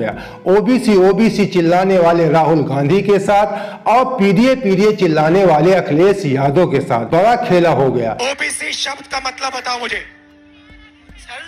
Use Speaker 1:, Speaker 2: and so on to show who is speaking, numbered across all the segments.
Speaker 1: गया। OBC OBC चिल्लाने वाले राहुल गांधी के साथ और पीडीए चिल्लाने वाले अखिलेश यादव के साथ बड़ा खेला हो गया।
Speaker 2: ओबीसी शब्द का मतलब बताओ मुझे। सर,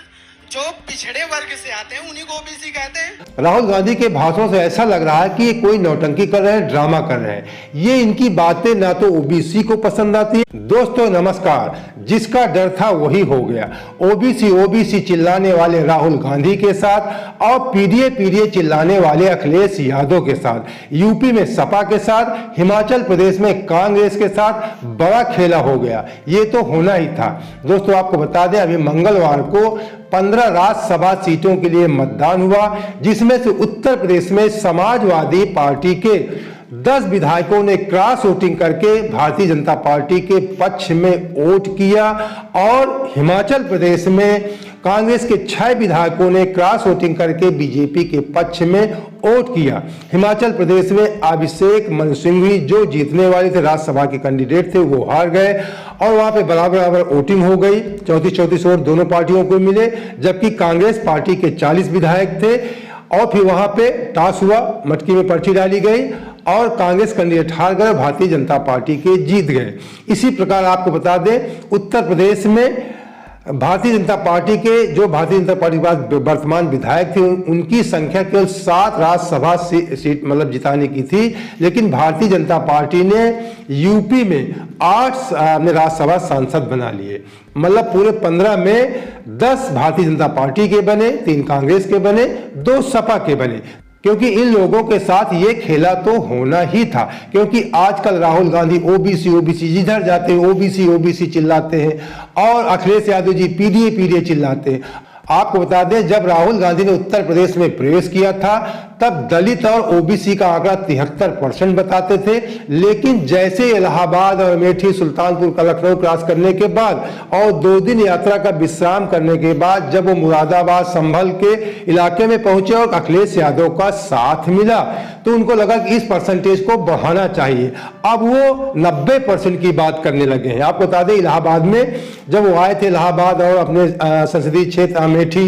Speaker 2: जो पिछड़े वर्ग से आते हैं उन्हीं को ओबीसी कहते हैं।
Speaker 1: राहुल गांधी के भाषणों से ऐसा लग रहा है कि ये कोई नौटंकी कर रहे हैं, ड्रामा कर रहे हैं। ये इनकी बातें ना तो ओबीसी को पसंद आती है। दोस्तों नमस्कार, जिसका डर था वही हो गया। ओबीसी ओबीसी चिल्लाने वाले राहुल गांधी के साथ और पीडीए चिल्लाने वाले अखिलेश यादव के साथ, यूपी में सपा के साथ, हिमाचल प्रदेश में कांग्रेस के साथ बड़ा खेला हो गया। ये तो होना ही था। दोस्तों आपको बता दें, अभी मंगलवार को 15 राज्यसभा सीटों के लिए मतदान हुआ, जिसमें से उत्तर प्रदेश में समाजवादी पार्टी के 10 विधायकों ने क्रॉस वोटिंग करके भारतीय जनता पार्टी के पक्ष में वोट किया और हिमाचल प्रदेश में कांग्रेस के 6 विधायकों ने क्रॉस वोटिंग करके बीजेपी के पक्ष में वोट किया। हिमाचल प्रदेश में अभिषेक मनु सिंघवी जो जीतने वाले थे, राज्यसभा के कैंडिडेट थे, वो हार गए और वहां पे बराबर वोटिंग हो गई। 34-34 वोट दोनों पार्टियों को मिले, जबकि कांग्रेस पार्टी के 40 विधायक थे। और फिर वहां पे टॉस हुआ, मटकी में पर्ची डाली गई और कांग्रेस कैंडिडेट हार गए, भारतीय जनता पार्टी के जीत गए। इसी प्रकार आपको बता दें, उत्तर प्रदेश में भारतीय जनता पार्टी के जो भारतीय जनता पार्टी के पास वर्तमान विधायक थे, उनकी संख्या केवल 7 राज्यसभा सीट मतलब जिताने की थी, लेकिन भारतीय जनता पार्टी ने यूपी में 8 राज्यसभा सांसद बना लिए। मतलब पूरे 15 में 10 भारतीय जनता पार्टी के बने, 3 कांग्रेस के बने, 2 सपा के बने। क्योंकि इन लोगों के साथ ये खेला तो होना ही था, क्योंकि आजकल राहुल गांधी ओबीसी ओबीसी जिधर जाते हैं ओबीसी ओबीसी चिल्लाते हैं और अखिलेश यादव जी पीडीए चिल्लाते हैं। आपको बता दें, जब राहुल गांधी ने उत्तर प्रदेश में प्रवेश किया था तब दलित और ओबीसी का आंकड़ा 73% बताते थे, लेकिन जैसे इलाहाबाद और अमेठी, सुल्तानपुर का लखनऊ क्रॉस करने के बाद और 2 दिन यात्रा का विश्राम करने के बाद जब वो मुरादाबाद संभल के इलाके में पहुंचे और अखिलेश यादव का साथ मिला तो उनको लगा कि इस परसेंटेज को बढ़ाना चाहिए। अब वो 90% की बात करने लगे हैं। आपको बता दें, इलाहाबाद में जब वो आए थे, इलाहाबाद और अपने संसदीय क्षेत्र अमेठी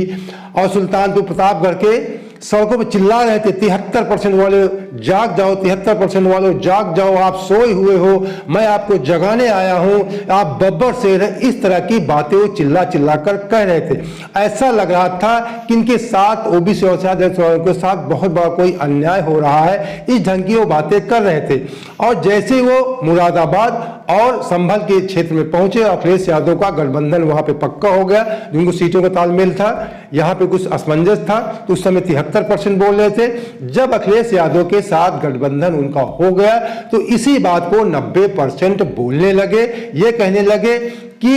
Speaker 1: और सुल्तानपुर प्रतापगढ़ के सड़कों पर चिल्ला रहे थे, 73% वाले जाग जाओ, 73% वाले जाग जाओ, आप सोए हुए हो, मैं आपको जगाने आया हूं, आप बब्बर शेर हैं। इस तरह की बातें वो चिल्ला कर कह रहे थे। ऐसा लग रहा था कि इनके साथ ओबीसी और के साथ बहुत बड़ा कोई अन्याय हो रहा है, इस ढंग की वो बातें कर रहे थे। और जैसे वो मुरादाबाद और संभल के क्षेत्र में पहुंचे, अखिलेश यादव का गठबंधन वहां पे पक्का हो गया, जिनको सीटों का तालमेल था, यहाँ पे कुछ असमंजस था, तो उस समय 73% बोल रहे थे। जब अखिलेश यादव के साथ गठबंधन उनका हो गया तो इसी बात को 90% बोलने लगे। ये कहने लगे कि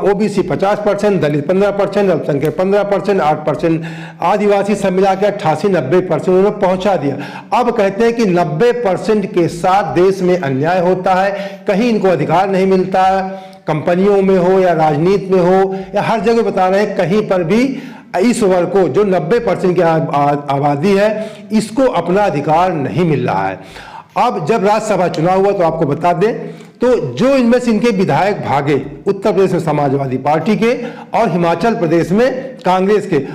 Speaker 1: ओबीसी 50%, दलित 15%, अल्पसंख्यक 15%, 8% आदिवासी सब मिला के 88-90% उन्होंने पहुंचा दिया। अब कहते हैं कि 90% के साथ देश में अन्याय होता है, कहीं इनको अधिकार नहीं मिलता, कंपनियों में हो या राजनीति में हो या हर जगह बता रहे हैं, कहीं पर भी इस वर्ग को जो 90% की आबादी है इसको अपना अधिकार नहीं मिल रहा है। अब जब राज्यसभा चुनाव हुआ तो आपको बता दें, तो जो इनमें से इनके विधायक भागे, उत्तर प्रदेश में समाजवादी पार्टी के और हिमाचल प्रदेश में कांग्रेस के,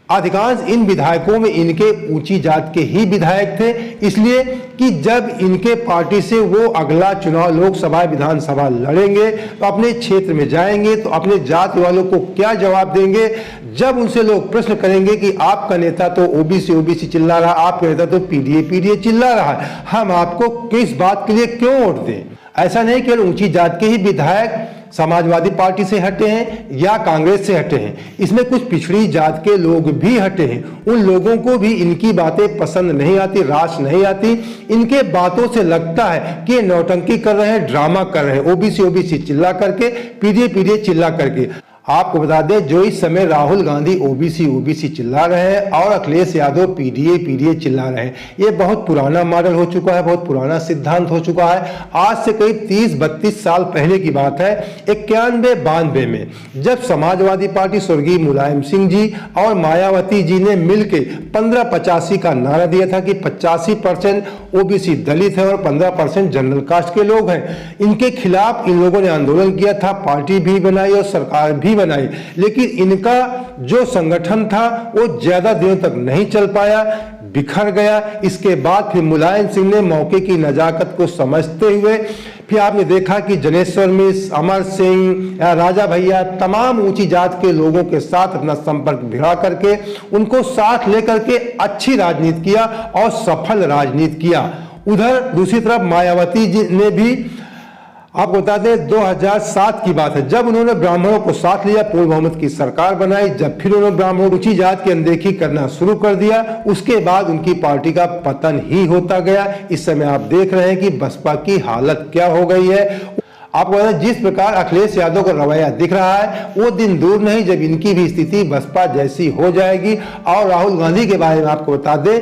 Speaker 1: अधिकांश इन विधायकों में इनके ऊंची जात के ही विधायक थे, इसलिए कि जब इनके पार्टी से वो अगला चुनाव लोकसभा विधानसभा लड़ेंगे तो अपने क्षेत्र में जाएंगे तो अपने जाति वालों को क्या जवाब देंगे। जब उनसे लोग प्रश्न करेंगे कि आपका नेता तो ओबीसी चिल्ला रहा, आपका नेता तो पीडीए चिल्ला रहा है, हम आपको किस बात के लिए क्यों वोट दें। ऐसा नहीं केवल ऊंची जात के ही विधायक समाजवादी पार्टी से हटे हैं या कांग्रेस से हटे हैं, इसमें कुछ पिछड़ी जात के लोग भी हटे हैं। उन लोगों को भी इनकी बातें पसंद नहीं आती, रास नहीं आती। इनके बातों से लगता है कि नौटंकी कर रहे हैं, ड्रामा कर रहे हैं, ओबीसी चिल्ला करके, पीडीए चिल्ला करके। आपको बता दें, जो इस समय राहुल गांधी ओबीसी चिल्ला रहे हैं और अखिलेश यादव पीडीए चिल्ला रहे हैं, ये बहुत पुराना मॉडल हो चुका है, बहुत पुराना सिद्धांत हो चुका है। आज से करीब 30-32 साल पहले की बात है, 91-92 में जब समाजवादी पार्टी स्वर्गीय मुलायम सिंह जी और मायावती जी ने मिलकर 15-85 का नारा दिया था कि 85% ओबीसी दलित है और 15% जनरल कास्ट के लोग हैं। इनके खिलाफ इन लोगों ने आंदोलन किया था, पार्टी भी बनाई और सरकार भी बनाई, लेकिन इनका जो संगठन था वो ज्यादा दिनों तक नहीं चल पाया, बिखर गया। इसके बाद फिर मुलायम सिंह ने मौके की नजाकत को समझते हुए फिर आपने देखा कि जनेश्वर मिश्र, अमर सिंह, राजा भैया, तमाम ऊंची जात के लोगों के साथ अपना संपर्क भिड़ा करके उनको साथ लेकर के अच्छी राजनीति किया और सफल राजनीति किया। उधर दूसरी तरफ मायावती जी ने भी, आपको बता दें 2007 की बात है, जब उन्होंने ब्राह्मणों को साथ लिया, पूर्ण बहुमत की सरकार बनाई, जब फिर उन्होंने ब्राह्मणों ऊंची जात की अनदेखी करना शुरू कर दिया, उसके बाद उनकी पार्टी का पतन ही होता गया। इस समय आप देख रहे हैं कि बसपा की हालत क्या हो गई है। आपको बता दें जिस प्रकार अखिलेश यादव का रवैया दिख रहा है, वो दिन दूर नहीं जब इनकी भी स्थिति बसपा जैसी हो जाएगी। और राहुल गांधी के बारे में आपको बता दें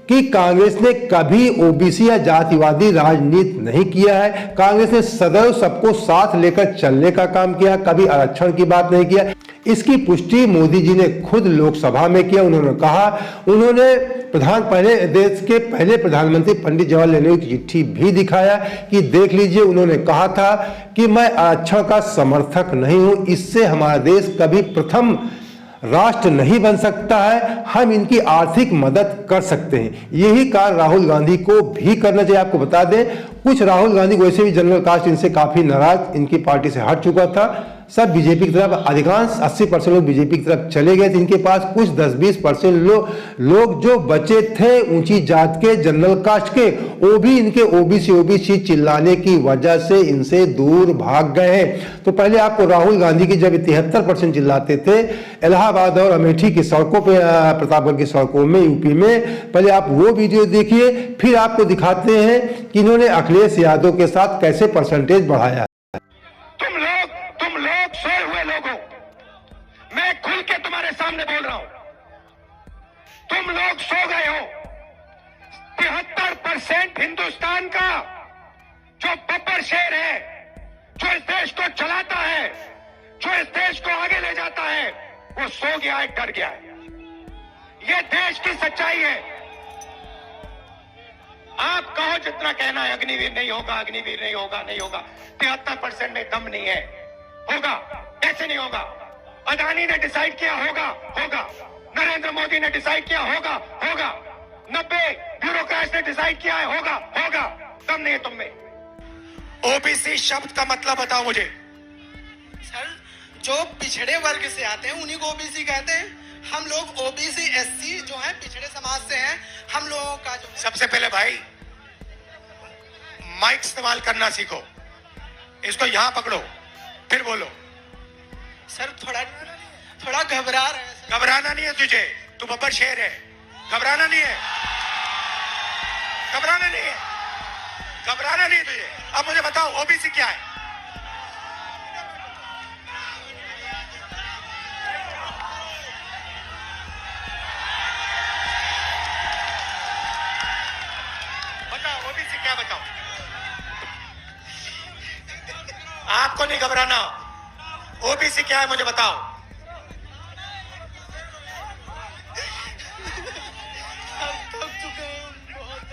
Speaker 1: कि कांग्रेस ने कभी ओबीसी या जातिवादी राजनीति नहीं किया है। कांग्रेस ने सदैव सबको साथ लेकर चलने का काम किया, कभी आरक्षण की बात नहीं किया। इसकी पुष्टि मोदी जी ने खुद लोकसभा में किया। उन्होंने कहा, उन्होंने देश के पहले प्रधानमंत्री पंडित जवाहरलाल नेहरू की चिट्ठी भी दिखाया कि देख लीजिए, उन्होंने कहा था कि मैं आरक्षण का समर्थक नहीं हूं, इससे हमारा देश कभी प्रथम राष्ट्र नहीं बन सकता है, हम इनकी आर्थिक मदद कर सकते हैं। यही कार्य राहुल गांधी को भी करना चाहिए। आपको बता दें कुछ राहुल गांधी को वैसे भी जनरल कास्ट इनसे काफी नाराज, इनकी पार्टी से हट चुका था, सब बीजेपी की तरफ, अधिकांश 80% लोग बीजेपी की तरफ चले गए थे। इनके पास कुछ 10-20% लोग जो बचे थे ऊंची जात के, जनरल कास्ट के, वो भी इनके ओबीसी चिल्लाने की वजह से इनसे दूर भाग गए हैं। तो पहले आपको राहुल गांधी की जब 73% चिल्लाते थे इलाहाबाद और अमेठी की सड़कों पे, प्रतापगढ़ की सड़कों में, यूपी में, पहले आप वो वीडियो देखिए, फिर आपको दिखाते हैं कि इन्होंने अखिलेश यादव के साथ कैसे परसेंटेज बढ़ाया।
Speaker 2: तुम लोग सोए हुए लोग हो, मैं खुल के तुम्हारे सामने बोल रहा हूं, तुम लोग सो गए हो। 73% हिंदुस्तान का जो बब्बर शेर है, जो इस देश को चलाता है, जो इस देश को आगे ले जाता है, वो सो गया है, डर गया है। ये देश की सच्चाई है। आप कहो जितना कहना है, अग्निवीर नहीं होगा, अग्निवीर नहीं होगा, नहीं होगा। 73% में दम नहीं है। होगा, कैसे नहीं होगा? अदानी ने डिसाइड किया, होगा, होगा। नरेंद्र मोदी ने डिसाइड किया, होगा, होगा। 90 ब्यूरोक्रेट्स ने डिसाइड किया है, होगा, होगा। दम नहीं है तुम में। ओबीसी शब्द का मतलब बताओ मुझे। सर, जो पिछड़े वर्ग से आते हैं उन्हीं को ओबीसी कहते हैं। हम लोग ओबीसी एससी जो है पिछड़े समाज से हैं। हम लोगों का जो सबसे पहले भाई माइक इस्तेमाल करना सीखो। इसको यहां पकड़ो, फिर बोलो। सर थोड़ा घबरा रहे हैं। घबराना नहीं है तुझे, तू बब्बर शेर है। घबराना नहीं है, घबराना नहीं है, घबराना नहीं है तुझे। अब मुझे बताओ ओबीसी क्या है? बताओ ओबीसी क्या, बताओ। आपको नहीं घबराना। ओबीसी क्या है मुझे बताओ।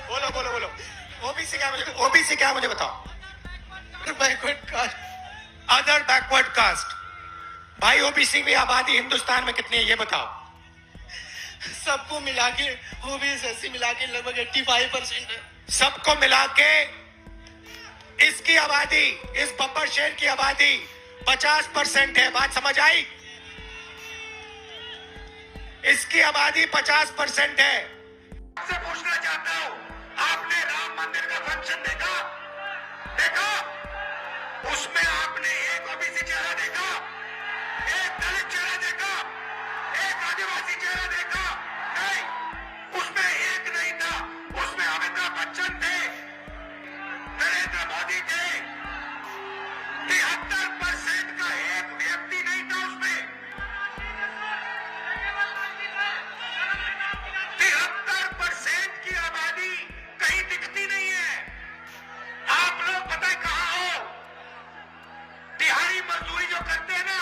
Speaker 2: बोलो बोलो बोलो। ओबीसी क्या है? ओबीसी क्या है मुझे बताओ। Backward caste, other backward caste. भाई ओबीसी की आबादी हिंदुस्तान में कितनी है ये बताओ। सबको मिला के ओबीसी मिला के लगभग 85% है। सबको मिला के इसकी आबादी, इस बब्बर शेर की आबादी 50% है। बात समझ आई? इसकी आबादी 50% है। आपसे पूछना चाहता हूं, आपने राम मंदिर का फंक्शन देखा? देखा? उसमें आपने एक ओबीसी चेहरा देखा, एक दलित चेहरा देखा, एक आदिवासी चेहरा देखा? नहीं, उसमें एक नहीं था। उसमें अमिताभ बच्चन थे, नरेंद्र मोदी थे। 73% का एक व्यक्ति नहीं था उसमें। 73% की आबादी कहीं दिखती नहीं है। आप लोग पता है कहां हो? दिहाड़ी मजदूरी जो करते हैं ना,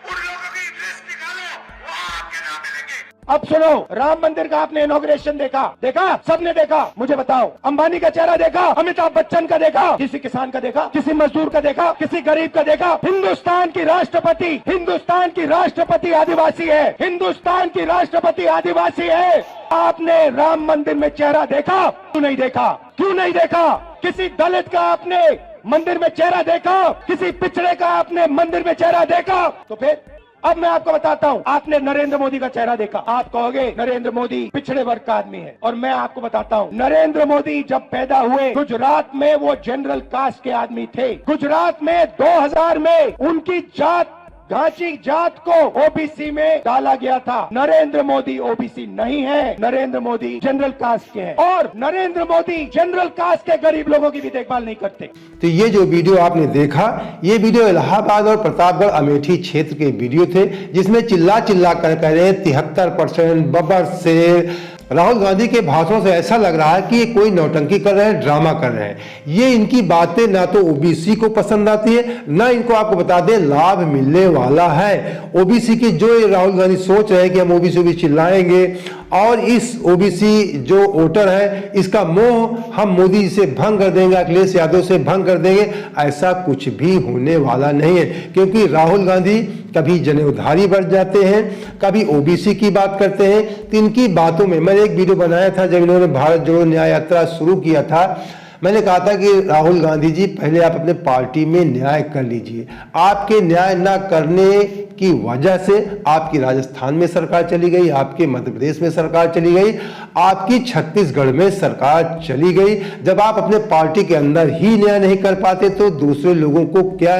Speaker 2: उन लोगों की लिस्ट निकालो, वहां आपके नाम मिलेंगे। अब सुनो, राम मंदिर का आपने इनॉग्रेशन देखा सबने देखा। मुझे बताओ, अंबानी का चेहरा देखा, अमिताभ बच्चन का देखा, किसी किसान का देखा, किसी मजदूर का देखा, किसी गरीब का देखा? हिंदुस्तान की राष्ट्रपति आदिवासी है, हिंदुस्तान की राष्ट्रपति आदिवासी है। आपने राम मंदिर में चेहरा देखा? क्यों नहीं देखा? किसी दलित का आपने मंदिर में चेहरा देखा? किसी पिछड़े का आपने मंदिर में चेहरा देखा? तो फिर अब मैं आपको बताता हूं, आपने नरेंद्र मोदी का चेहरा देखा। आप कहोगे नरेंद्र मोदी पिछड़े वर्ग का आदमी है, और मैं आपको बताता हूं, नरेंद्र मोदी जब पैदा हुए गुजरात में वो जनरल कास्ट के आदमी थे। गुजरात में 2000 में उनकी जात, घाची जात को ओबीसी में डाला गया था। नरेंद्र मोदी ओबीसी नहीं है, नरेंद्र मोदी जनरल कास्ट के हैं, और नरेंद्र मोदी जनरल कास्ट के गरीब लोगों की भी देखभाल नहीं करते।
Speaker 1: तो ये जो वीडियो आपने देखा, ये वीडियो इलाहाबाद और प्रतापगढ़ अमेठी क्षेत्र के वीडियो थे, जिसमें चिल्ला कर कह रहे हैं 73% बब्बर शेर। राहुल गांधी के भाषणों से ऐसा लग रहा है कि ये कोई नौटंकी कर रहे हैं, ड्रामा कर रहे हैं। ये इनकी बातें ना तो ओबीसी को पसंद आती है, ना इनको आपको बता दें लाभ मिलने वाला है। ओबीसी की जो ये राहुल गांधी सोच रहे हैं कि हम ओबीसी भी चिल्लाएंगे, और इस ओबीसी जो वोटर है इसका मोह हम मोदी जी से भंग कर देंगे, अखिलेश यादव से भंग कर देंगे, ऐसा कुछ भी होने वाला नहीं है। क्योंकि राहुल गांधी कभी जनेऊधारी बढ़ जाते हैं, कभी ओबीसी की बात करते हैं। तो इनकी बातों में मैंने एक वीडियो बनाया था जब इन्होंने भारत जोड़ो न्याय यात्रा शुरू किया था। मैंने कहा था कि राहुल गांधी जी, पहले आप अपने पार्टी में न्याय कर लीजिए। आपके न्याय ना करने की वजह से आपकी राजस्थान में सरकार चली गई, आपके मध्य प्रदेश में सरकार चली गई, आपकी छत्तीसगढ़ में सरकार चली गई। जब आप अपने पार्टी के अंदर ही न्याय नहीं कर पाते तो दूसरे लोगों को क्या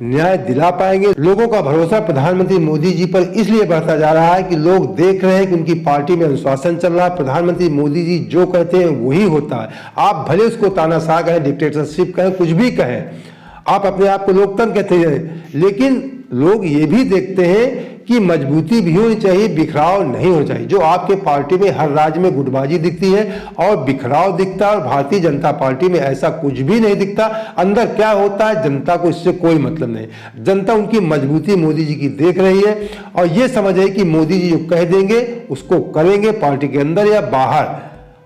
Speaker 1: न्याय दिला पाएंगे? लोगों का भरोसा प्रधानमंत्री मोदी जी पर इसलिए बढ़ता जा रहा है कि लोग देख रहे हैं कि उनकी पार्टी में अनुशासन चल रहा है। प्रधानमंत्री मोदी जी जो कहते हैं वही होता है। आप भले उसको तानाशाह कहें, डिक्टेटरशिप कहें, कुछ भी कहें, आप अपने आप को लोकतंत्र कहते हैं, लेकिन लोग ये भी देखते हैं कि मजबूती भी होनी चाहिए, बिखराव नहीं होना चाहिए। जो आपके पार्टी में हर राज्य में गुटबाजी दिखती है और बिखराव दिखता है, और भारतीय जनता पार्टी में ऐसा कुछ भी नहीं दिखता। अंदर क्या होता है जनता को इससे कोई मतलब नहीं। जनता उनकी मजबूती मोदी जी की देख रही है, और ये समझ है कि मोदी जी जो कह देंगे उसको करेंगे, पार्टी के अंदर या बाहर।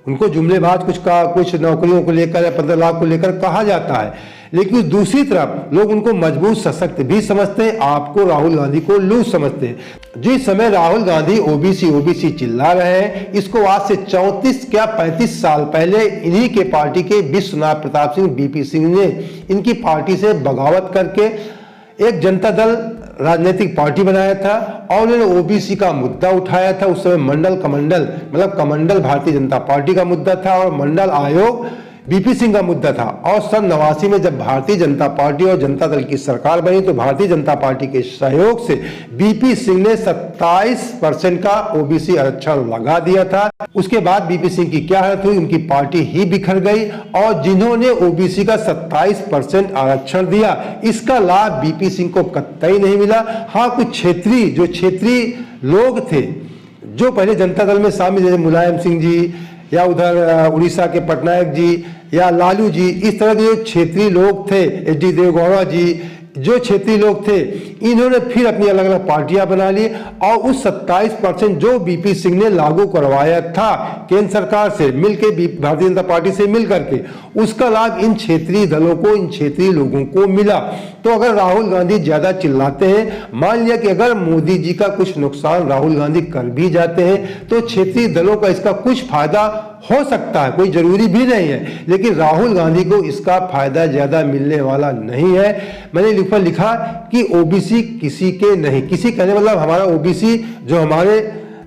Speaker 1: उनको जुमलेबाज कुछ नौकरियों को लेकर या 15 लाख को लेकर कहा जाता है, लेकिन दूसरी तरफ लोग उनको मजबूत सशक्त भी समझते हैं, आपको राहुल गांधी को लूज समझते हैं। जिस समय राहुल गांधी ओबीसी चिल्ला रहे हैं, इसको आज से 34 क्या 35 साल पहले इन्हीं के पार्टी के विश्वनाथ प्रताप सिंह बीपी सिंह ने इनकी पार्टी से बगावत करके एक जनता दल राजनीतिक पार्टी बनाया था, और उन्होंने ओबीसी का मुद्दा उठाया था। उस समय मंडल कमंडल भारतीय जनता पार्टी का मुद्दा था, और मंडल आयोग बीपी सिंह का मुद्दा था। और सन 89 में जब भारतीय जनता पार्टी और जनता दल की सरकार बनी तो भारतीय जनता पार्टी के सहयोग से बीपी सिंह ने 27% का ओबीसी आरक्षण लगा दिया था। उसके बाद बीपी सिंह की क्या हालत हुई, उनकी पार्टी ही बिखर गई, और जिन्होंने ओबीसी का 27% आरक्षण दिया, इसका लाभ बीपी सिंह को कतई नहीं मिला। हाँ, कुछ क्षेत्रीय लोग थे जो पहले जनता दल में शामिल, जैसे मुलायम सिंह जी, या उधर उड़ीसा के पटनायक जी, या लालू जी, इस तरह के जो क्षेत्रीय लोग थे, एच.डी. देवगौड़ा जी, जो क्षेत्रीय लोग थे, इन्होंने फिर अपनी अलग अलग पार्टियां बना ली, और उस 27% जो बीपी सिंह ने लागू करवाया था केंद्र सरकार से मिलकर, भारतीय जनता पार्टी से मिल करके, उसका लाभ इन क्षेत्रीय दलों को, इन क्षेत्रीय लोगों को मिला। तो अगर राहुल गांधी ज्यादा चिल्लाते हैं, मान लिया कि अगर मोदी जी का कुछ नुकसान राहुल गांधी कर भी जाते हैं, तो क्षेत्रीय दलों का इसका कुछ फायदा हो सकता है, कोई जरूरी भी नहीं है, लेकिन राहुल गांधी को इसका फायदा ज्यादा मिलने वाला नहीं है। मैंने लिखा कि ओबीसी किसी के नहीं, किसी कहने मतलब हमारा ओबीसी जो हमारे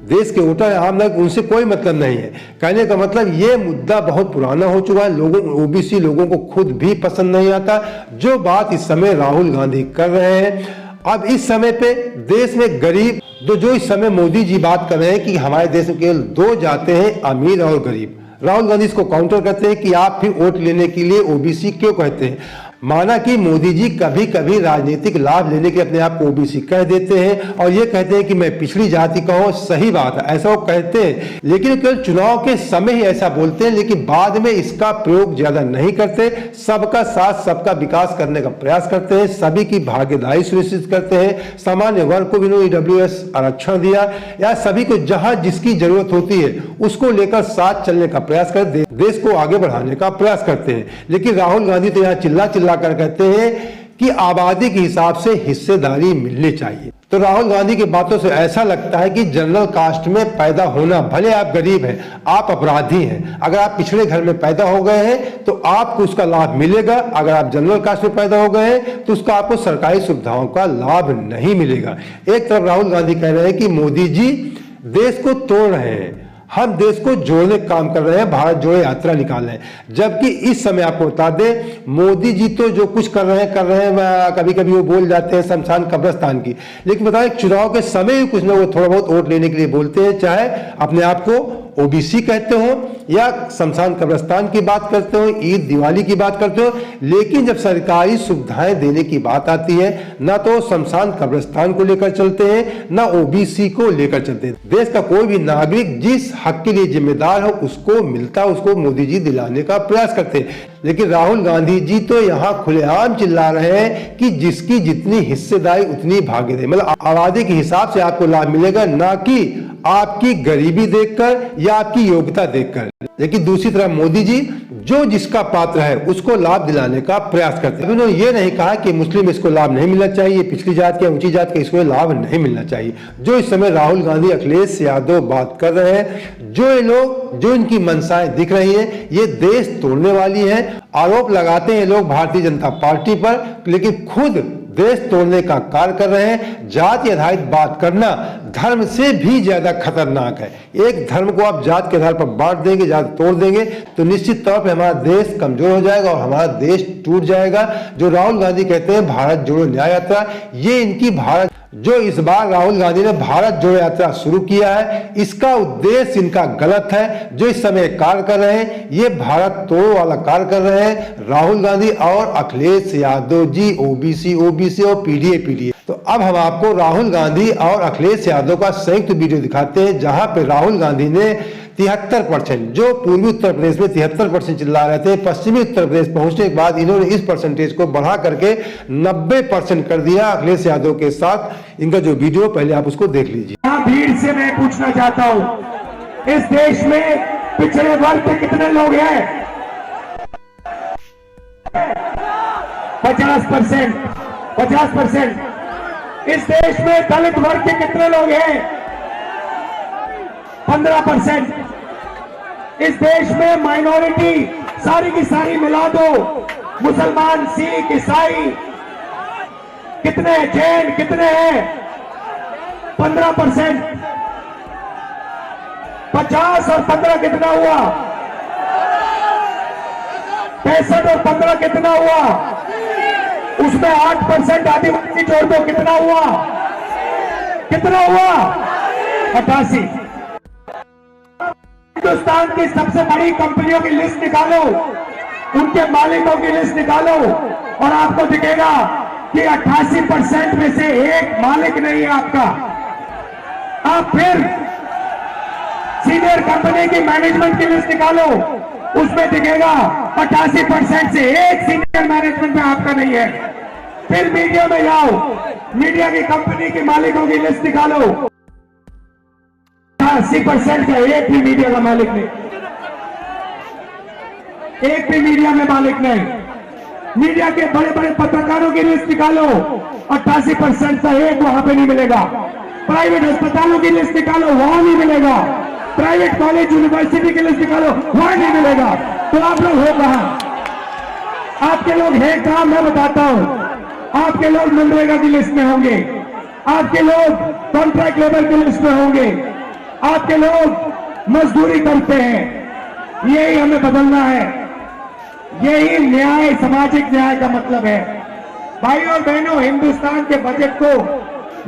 Speaker 1: देश के वोटर है आम नागरिक, उनसे कोई मतलब नहीं है। कहने का मतलब ये मुद्दा बहुत पुराना हो चुका है, ओबीसी लोगों को खुद भी पसंद नहीं आता जो बात इस समय राहुल गांधी कर रहे हैं। अब इस समय पे देश में गरीब, जो इस समय मोदी जी बात कर रहे हैं कि हमारे देश में केवल 2 जाते हैं, अमीर और गरीब। राहुल गांधी इसको काउंटर करते हैं कि आप फिर वोट लेने के लिए ओबीसी क्यों कहते हैं। माना कि मोदी जी कभी कभी राजनीतिक लाभ लेने के अपने आप को ओबीसी कह देते हैं और ये कहते हैं कि मैं पिछड़ी जाति का हूं। सही बात है, ऐसा वो कहते हैं, लेकिन केवल चुनाव के समय ही ऐसा बोलते हैं, लेकिन बाद में इसका प्रयोग ज्यादा नहीं करते। सबका साथ सबका विकास करने का प्रयास करते हैं, सभी की भागीदारी सुनिश्चित करते हैं। सामान्य वर्ग को भी इन्होंने ईडब्ल्यूएस आरक्षण दिया, या सभी को जहां जिसकी जरूरत होती है उसको लेकर साथ चलने का प्रयास कर देश को आगे बढ़ाने का प्रयास करते हैं। लेकिन राहुल गांधी तो यहाँ चिल्ला चिल्ला कर कहते हैं कि आबादी के हिसाब से हिस्सेदारी मिलनी चाहिए। तो राहुल गांधी की बातों से ऐसा लगता है कि जनरल कास्ट में पैदा होना, भले आप गरीब हैं, आप अपराधी हैं, अगर आप पिछड़े घर में पैदा हो गए हैं तो आपको उसका लाभ मिलेगा। अगर आप जनरल कास्ट में पैदा हो गए हैं तो उसका आपको सरकारी सुविधाओं का लाभ नहीं मिलेगा। एक तरफ राहुल गांधी कह रहे हैं कि मोदी जी देश को तोड़ रहे हैं, हम देश को जोड़ने का काम कर रहे हैं, भारत जोड़ो यात्रा निकाल रहे हैं। जबकि इस समय आपको बता दें, मोदी जी तो जो कुछ कर रहे हैं, कभी कभी वो बोल जाते हैं शमशान कब्रिस्तान की, लेकिन बताएं चुनाव के समय ही कुछ ना वो थोड़ा बहुत वोट लेने के लिए बोलते हैं, चाहे अपने आप को ओबीसी कहते हो या शमशान कब्रिस्तान की बात करते हो, ईद दिवाली की बात करते हो। लेकिन जब सरकारी सुविधाएं देने की बात आती है, ना तो शमशान कब्रिस्तान को लेकर चलते हैं, ना ओबीसी को लेकर चलते हैं। देश का कोई भी नागरिक जिस हक के लिए जिम्मेदार हो उसको मिलता, उसको मोदी जी दिलाने का प्रयास करते हैं। लेकिन राहुल गांधी जी तो यहाँ खुलेआम चिल्ला रहे हैं कि जिसकी जितनी हिस्सेदारी उतनी भागीदारी, मतलब आबादी के हिसाब से आपको लाभ मिलेगा, ना कि आपकी गरीबी देखकर या आपकी योग्यता देखकर। लेकिन दूसरी तरफ मोदी जी जो जिसका पात्र है उसको लाभ दिलाने का प्रयास करते हैं। उन्होंने ये नहीं कहा कि मुस्लिम इसको लाभ नहीं मिलना चाहिए, पिछली जात या ऊंची जात का इसको लाभ नहीं मिलना चाहिए। जो इस समय राहुल गांधी, अखिलेश यादव बात कर रहे हैं, जो ये लोग, जो इनकी मंशाएं दिख रही हैं, ये देश तोड़ने वाली है। आरोप लगाते हैं लोग भारतीय जनता पार्टी पर, लेकिन खुद देश तोड़ने का कार्य कर रहे हैं। जाति आधारित बात करना धर्म से भी ज्यादा खतरनाक है। एक धर्म को आप जात के आधार पर बांट देंगे, जात तोड़ देंगे, तो निश्चित तौर पे हमारा देश कमजोर हो जाएगा और हमारा देश टूट जाएगा। जो राहुल गांधी कहते हैं भारत जोड़ो न्याय यात्रा, ये इनकी भारत, जो इस बार राहुल गांधी ने भारत जोड़ो यात्रा शुरू किया है, इसका उद्देश्य इनका गलत है। जो इस समय कार्य कर रहे हैं, ये भारत तोड़ो वाला कार्य कर रहे हैं राहुल गांधी और अखिलेश यादव जी, ओबीसी और पीडीए। तो अब हम आपको राहुल गांधी और अखिलेश यादव का संयुक्त वीडियो दिखाते हैं, जहां पे राहुल गांधी ने 73%, जो पूर्वी उत्तर प्रदेश में 73% चिल्ला रहे थे, पश्चिमी उत्तर प्रदेश पहुंचने के बाद इन्होंने इस परसेंटेज को बढ़ा करके 90% कर दिया अखिलेश यादव के साथ। इनका जो वीडियो पहले आप उसको देख लीजिए।
Speaker 3: यहाँ भीड़ से मैं पूछना चाहता हूँ, इस देश में पिछड़े वर्ग के कितने लोग हैं? 50%। इस देश में दलित वर्ग के कितने लोग हैं? 15%। इस देश में माइनॉरिटी सारी की सारी मिला दो, मुसलमान, सिख, ईसाई कितने, जैन कितने हैं? 15%। 50 और 15 कितना हुआ? 65 और 15 कितना हुआ? उसमें 8% आदिवासी जोड़ दो, कितना हुआ? 88। हिंदुस्तान की सबसे बड़ी कंपनियों की लिस्ट निकालो, उनके मालिकों की लिस्ट निकालो और आपको दिखेगा कि 88% में से एक मालिक नहीं है आपका। आप फिर सीनियर कंपनी की मैनेजमेंट की लिस्ट निकालो, उसमें दिखेगा 88% से एक सीनियर मैनेजमेंट में आपका नहीं है। फिर मीडिया में जाओ, मीडिया की कंपनी के मालिकों की लिस्ट निकालो, 80% का एक भी मीडिया का मालिक नहीं, एक भी मीडिया में मालिक नहीं। मीडिया के बड़े बड़े पत्रकारों की लिस्ट निकालो, 88% का एक वहां पे नहीं मिलेगा। प्राइवेट अस्पतालों की लिस्ट निकालो, वहां नहीं मिलेगा। प्राइवेट कॉलेज यूनिवर्सिटी की लिस्ट निकालो, वहां नहीं मिलेगा। तो आप लोग हो कहां? आपके लोग हैं कहां? मैं बताता हूं। आपके लोग मनरेगा की लिस्ट में होंगे, आपके लोग कॉन्ट्रैक्ट लेबर की लिस्ट में होंगे, आपके लोग मजदूरी करते हैं। यही हमें बदलना है, यही न्याय, सामाजिक न्याय का मतलब है। भाई और बहनों, हिंदुस्तान के बजट को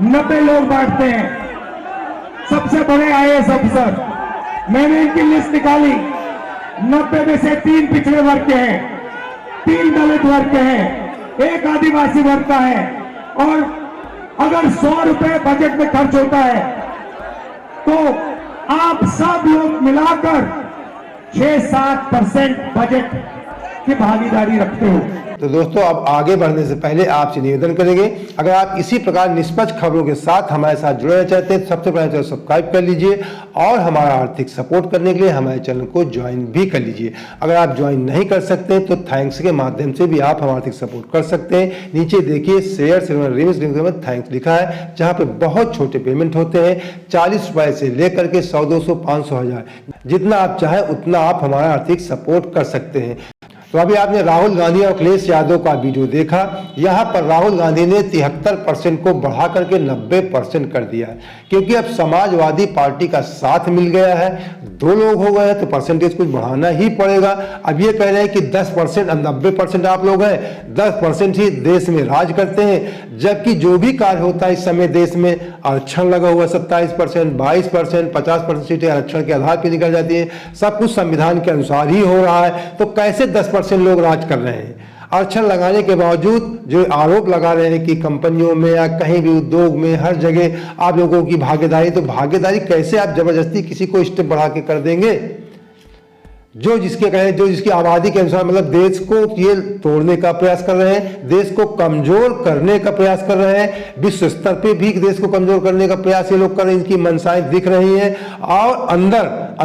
Speaker 3: 90 लोग बांटते हैं, सबसे बड़े आईएएस अफसर। मैंने इनकी लिस्ट निकाली, 90 में से 3 पिछड़े वर्ग के हैं, 3 दलित वर्ग के हैं, एक आदिवासी वर्ग है, और अगर 100 रुपए बजट में खर्च होता है तो आप सब लोग मिलाकर 6-7% बजट की भागीदारी रखते हो।
Speaker 1: तो दोस्तों, अब आगे बढ़ने से पहले आपसे निवेदन करेंगे, अगर आप इसी प्रकार निष्पक्ष खबरों के साथ हमारे साथ जुड़ना चाहते हैं तो सबसे पहले चैनल सब्सक्राइब कर लीजिए और हमारा आर्थिक सपोर्ट करने के लिए हमारे चैनल को ज्वाइन भी कर लीजिए। अगर आप ज्वाइन नहीं कर सकते तो थैंक्स के माध्यम से भी आप हमारा आर्थिक सपोर्ट कर सकते हैं। नीचे देखिए शेयर में थैंक्स लिखा है, जहाँ पे बहुत छोटे पेमेंट होते हैं, 40 रुपए से लेकर के 100, 200, 500, 1000, जितना आप चाहे उतना आप हमारा आर्थिक सपोर्ट कर सकते हैं। तो अभी आपने राहुल गांधी और अखिलेश यादव का वीडियो देखा। यहाँ पर राहुल गांधी ने 73% को बढ़ा करके 90% कर दिया है, क्योंकि अब समाजवादी पार्टी का साथ मिल गया है, 2 लोग हो गए तो परसेंटेज कुछ बढ़ाना ही पड़ेगा। अब ये कह रहे हैं कि 10% और 90% आप लोग हैं, 10% ही देश में राज करते हैं, जबकि जो भी कार्य होता है इस समय देश में आरक्षण लगा हुआ 27%, 22%, 50% सीटें आरक्षण के आधार पर निकल जाती है, सब कुछ संविधान के अनुसार ही हो रहा है। तो कैसे 10% लोग राज कर रहे हैं? आरक्षण लगाने के बावजूद जो आरोप लगा रहे हैं कि कंपनियों में या कहीं भी उद्योग में हर जगह आप लोगों की भागीदारी, तो भागीदारी कैसे आप जबरदस्ती किसी को स्टेप बढ़ा के कर देंगे? जो जिसके कहें, जो जिसकी आबादी के अनुसार, मतलब देश को ये तोड़ने का प्रयास कर रहे हैं, देश को कमजोर करने का प्रयास कर रहे हैं, विश्व स्तर पे भी देश को कमजोर करने का प्रयास ये लोग कर रहे हैं, इनकी मंशाएं दिख रही हैं, और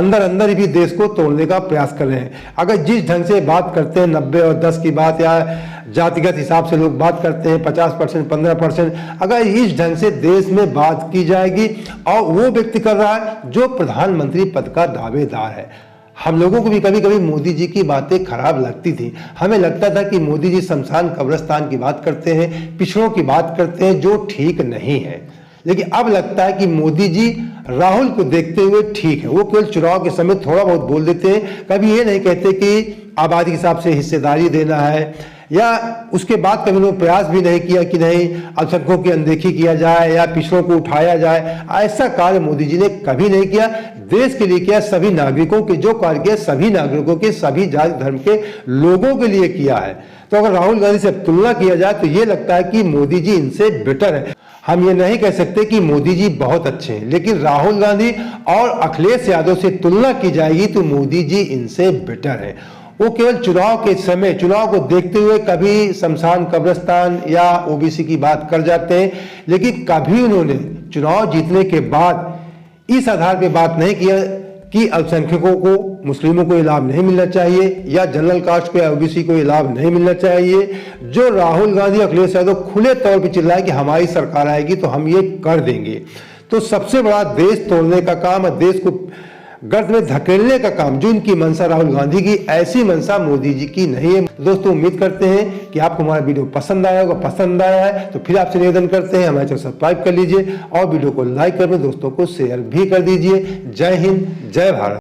Speaker 1: अंदर भी देश को तोड़ने का प्रयास कर रहे हैं। अगर जिस ढंग से बात करते हैं 90 और 10 की बात, या जातिगत हिसाब से लोग बात करते हैं 50%, 15%, अगर इस ढंग से देश में बात की जाएगी और वो व्यक्ति कर रहा है जो प्रधानमंत्री पद का दावेदार है। हम लोगों को भी कभी कभी मोदी जी की बातें खराब लगती थी। हमें लगता था कि मोदी जी शमशान कब्रिस्तान की बात करते हैं, पिछड़ों की बात करते हैं, जो ठीक नहीं है। लेकिन अब लगता है कि मोदी जी राहुल को देखते हुए ठीक है। वो केवल चुनाव के समय थोड़ा बहुत बोल देते हैं, कभी ये नहीं कहते कि आबादी के हिसाब से हिस्सेदारी देना है, या उसके बाद कभी उन्होंने प्रयास भी नहीं किया कि नहीं अल्पसंख्यकों की अनदेखी किया जाए या पिछड़ों को उठाया जाए। ऐसा कार्य मोदी जी ने कभी नहीं किया। देश के लिए किया, सभी नागरिकों के जो कार्य किया, सभी नागरिकों के, सभी जाति धर्म के लोगों के लिए किया है। तो अगर राहुल गांधी से तुलना किया जाए तो ये लगता है कि मोदी जी इनसे बेटर है। हम ये नहीं कह सकते कि मोदी जी बहुत अच्छे हैं, लेकिन राहुल गांधी और अखिलेश यादव से तुलना की जाएगी तो मोदी जी इनसे बेटर है। वो केवल चुनाव के समय, चुनाव को देखते हुए कभी शमशान कब्रिस्तान या ओबीसी की बात कर जाते हैं, लेकिन कभी उन्होंने चुनाव जीतने के बाद इस आधार पे बात नहीं किया कि अल्पसंख्यकों को, मुस्लिमों को ये लाभ नहीं मिलना चाहिए, या जनरल कास्ट को या ओबीसी को ये लाभ नहीं मिलना चाहिए। जो राहुल गांधी, अखिलेश यादव खुले तौर पे चिल्लाए कि हमारी सरकार आएगी तो हम ये कर देंगे। तो सबसे बड़ा देश तोड़ने का काम है, देश को गर्त में धकेलने का काम जो इनकी मंशा राहुल गांधी की, ऐसी मंशा मोदी जी की नहीं है। दोस्तों, उम्मीद करते हैं कि आपको हमारा वीडियो पसंद आया होगा। पसंद आया है तो फिर आपसे निवेदन करते हैं हमारे चैनल सब्सक्राइब कर लीजिए और वीडियो को लाइक कर दोस्तों को शेयर भी कर दीजिए। जय हिंद, जय भारत।